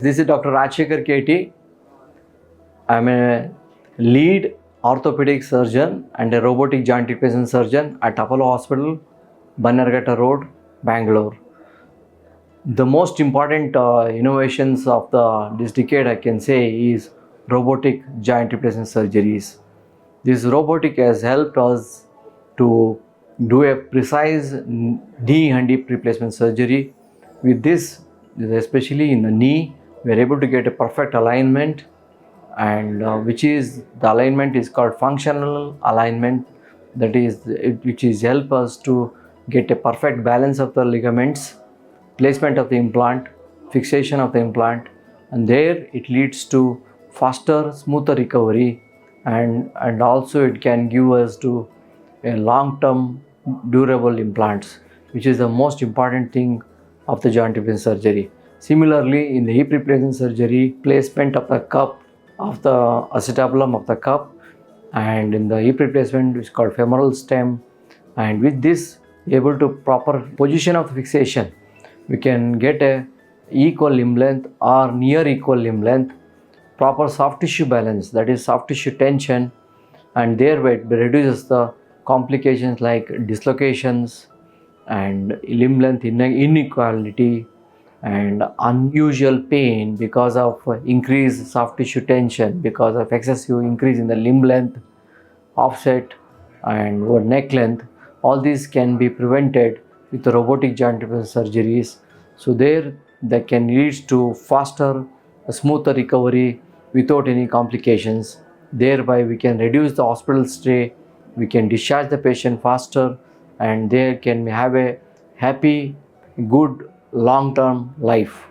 This is Dr. Rajashekar K T. I'm a lead orthopedic surgeon and a robotic joint replacement surgeon at Apollo Hospital, Bannerghatta Road, Bangalore. The most important innovations of this decade, I can say, is robotic joint replacement surgeries. This robotic has helped us to do a precise knee and hip replacement surgery. With this, especially in the knee, we are able to get a perfect alignment, and the alignment is called functional alignment. That is, which is help us to get a perfect balance of the ligaments, placement of the implant, fixation of the implant, and there it leads to faster, smoother recovery, and also it can give us to a long-term durable implants, which is the most important thing of the joint replacement surgery. Similarly, in the hip replacement surgery, placement of the cup of the acetabulum of the cup, and in the hip replacement, which is called femoral stem, and with this able to proper position of fixation, we can get a equal limb length or near equal limb length, proper soft tissue balance, that is soft tissue tension, and thereby it reduces the complications like dislocations and limb length inequality and unusual pain because of increased soft tissue tension, because of excessive increase in the limb length, offset and neck length. All these can be prevented with the robotic joint replacement surgeries. So that can lead to faster, smoother recovery without any complications. Thereby we can reduce the hospital stay, we can discharge the patient faster, and they can have a happy, good long-term life.